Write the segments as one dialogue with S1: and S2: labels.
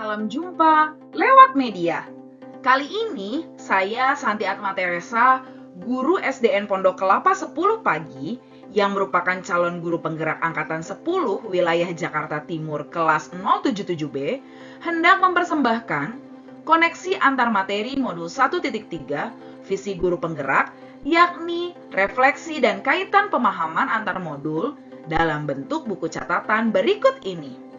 S1: Salam jumpa lewat media. Kali ini saya Santi Atma Teresa, guru SDN Pondok Kelapa 10 pagi yang merupakan calon guru penggerak angkatan 10 wilayah Jakarta Timur kelas 077B hendak mempersembahkan koneksi antar materi modul 1.3 visi guru penggerak, yakni refleksi dan kaitan pemahaman antar modul dalam bentuk buku catatan berikut ini.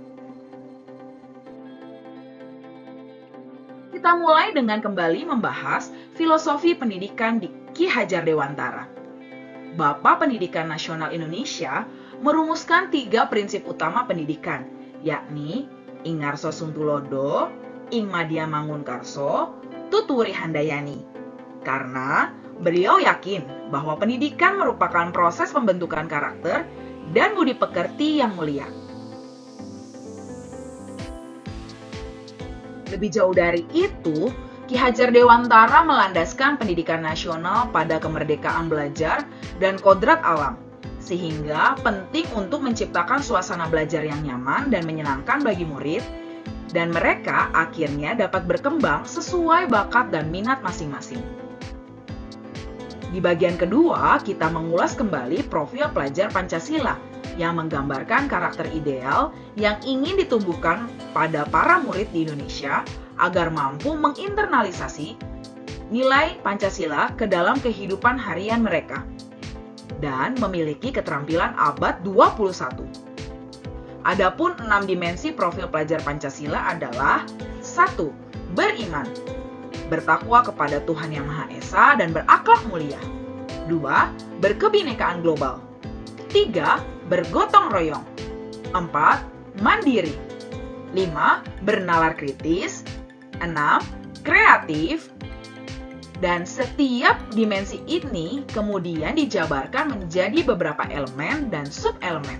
S1: Kita mulai dengan kembali membahas filosofi pendidikan di Ki Hajar Dewantara. Bapak Pendidikan Nasional Indonesia merumuskan 3 prinsip utama pendidikan, yakni Ing Ngarso Suntulodo, Ing Madya Mangunkarso, Tutwuri Handayani. Karena beliau yakin bahwa pendidikan merupakan proses pembentukan karakter dan budi pekerti yang mulia. Lebih jauh dari itu, Ki Hajar Dewantara melandaskan pendidikan nasional pada kemerdekaan belajar dan kodrat alam, sehingga penting untuk menciptakan suasana belajar yang nyaman dan menyenangkan bagi murid, dan mereka akhirnya dapat berkembang sesuai bakat dan minat masing-masing. Di bagian kedua, kita mengulas kembali profil pelajar Pancasila yang menggambarkan karakter ideal yang ingin ditumbuhkan pada para murid di Indonesia agar mampu menginternalisasi nilai Pancasila ke dalam kehidupan harian mereka dan memiliki keterampilan abad 21. Adapun 6 dimensi profil pelajar Pancasila adalah 1. Beriman, bertakwa kepada Tuhan Yang Maha Esa dan berakhlak mulia. 2. Berkebinekaan global. 3. Bergotong royong. 4. Mandiri. 5. Bernalar kritis. 6. Kreatif. Dan setiap dimensi ini kemudian dijabarkan menjadi beberapa elemen dan sub-elemen.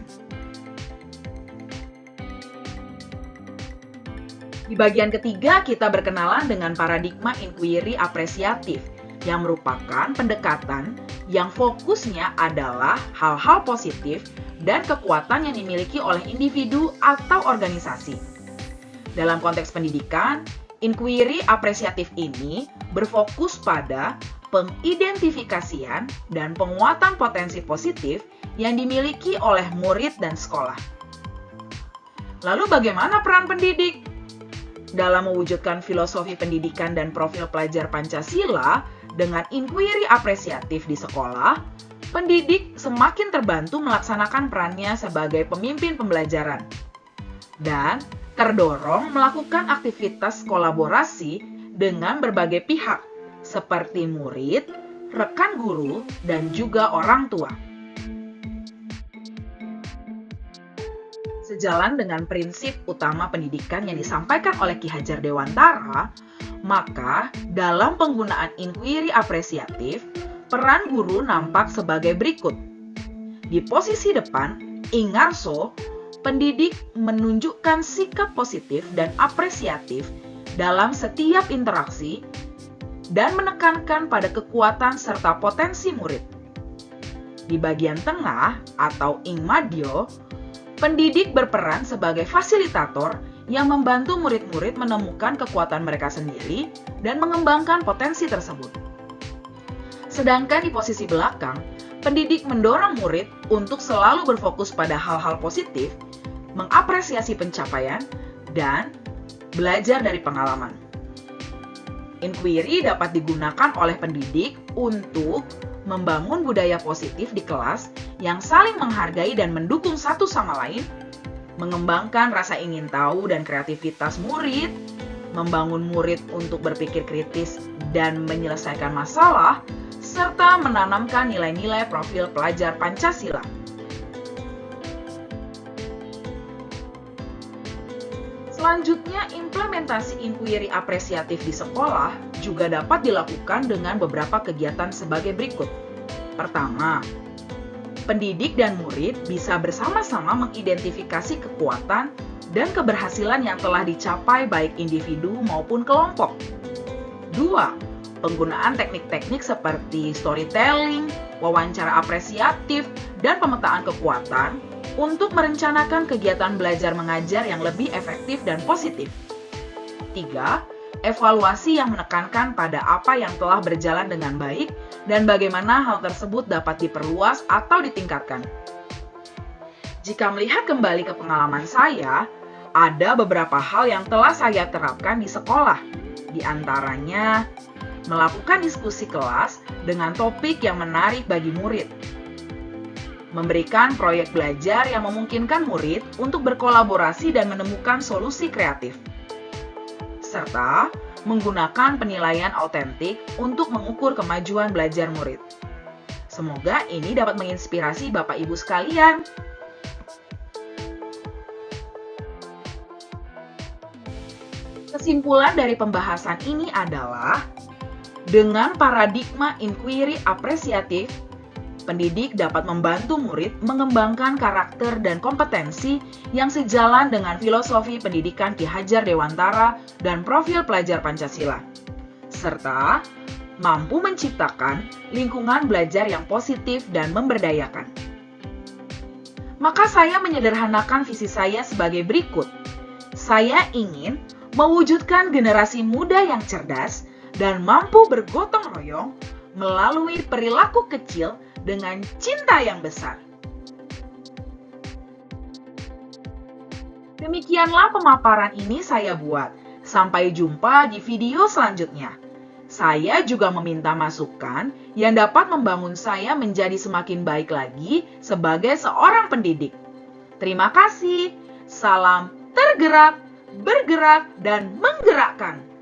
S1: Di bagian ketiga, kita berkenalan dengan paradigma inquiry apresiatif yang merupakan pendekatan yang fokusnya adalah hal-hal positif dan kekuatan yang dimiliki oleh individu atau organisasi. Dalam konteks pendidikan, inquiry apresiatif ini berfokus pada pengidentifikasian dan penguatan potensi positif yang dimiliki oleh murid dan sekolah. Lalu bagaimana peran pendidik? Dalam mewujudkan filosofi pendidikan dan profil pelajar Pancasila dengan inquiry apresiatif di sekolah, pendidik semakin terbantu melaksanakan perannya sebagai pemimpin pembelajaran dan terdorong melakukan aktivitas kolaborasi dengan berbagai pihak seperti murid, rekan guru, dan juga orang tua. Sejalan dengan prinsip utama pendidikan yang disampaikan oleh Ki Hajar Dewantara, maka dalam penggunaan inquiry apresiatif, peran guru nampak sebagai berikut. Di posisi depan, Ing Ngarso, pendidik menunjukkan sikap positif dan apresiatif dalam setiap interaksi dan menekankan pada kekuatan serta potensi murid. Di bagian tengah atau Ing Madya, pendidik berperan sebagai fasilitator yang membantu murid-murid menemukan kekuatan mereka sendiri dan mengembangkan potensi tersebut. Sedangkan di posisi belakang, pendidik mendorong murid untuk selalu berfokus pada hal-hal positif, mengapresiasi pencapaian, dan belajar dari pengalaman. Inquiry dapat digunakan oleh pendidik untuk membangun budaya positif di kelas yang saling menghargai dan mendukung satu sama lain, mengembangkan rasa ingin tahu dan kreativitas murid, membangun murid untuk berpikir kritis dan menyelesaikan masalah, serta menanamkan nilai-nilai profil pelajar Pancasila. Selanjutnya, implementasi inquiry apresiatif di sekolah juga dapat dilakukan dengan beberapa kegiatan sebagai berikut. Pertama, pendidik dan murid bisa bersama-sama mengidentifikasi kekuatan dan keberhasilan yang telah dicapai baik individu maupun kelompok. 2. Penggunaan teknik-teknik seperti storytelling, wawancara apresiatif, dan pemetaan kekuatan untuk merencanakan kegiatan belajar mengajar yang lebih efektif dan positif. ketiga, evaluasi yang menekankan pada apa yang telah berjalan dengan baik dan bagaimana hal tersebut dapat diperluas atau ditingkatkan. Jika melihat kembali ke pengalaman saya, ada beberapa hal yang telah saya terapkan di sekolah. Di antaranya, melakukan diskusi kelas dengan topik yang menarik bagi murid. Memberikan proyek belajar yang memungkinkan murid untuk berkolaborasi dan menemukan solusi kreatif. Serta menggunakan penilaian autentik untuk mengukur kemajuan belajar murid. Semoga ini dapat menginspirasi Bapak Ibu sekalian. Kesimpulan dari pembahasan ini adalah, dengan paradigma inquiry apresiatif, pendidik dapat membantu murid mengembangkan karakter dan kompetensi yang sejalan dengan filosofi pendidikan Ki Hajar Dewantara dan profil pelajar Pancasila, serta mampu menciptakan lingkungan belajar yang positif dan memberdayakan. Maka saya menyederhanakan visi saya sebagai berikut. Saya ingin mewujudkan generasi muda yang cerdas dan mampu bergotong royong melalui perilaku kecil dengan cinta yang besar. Demikianlah pemaparan ini saya buat. Sampai jumpa di video selanjutnya. Saya juga meminta masukan yang dapat membangun saya menjadi semakin baik lagi sebagai seorang pendidik. Terima kasih. Salam tergerak, bergerak, dan menggerakkan.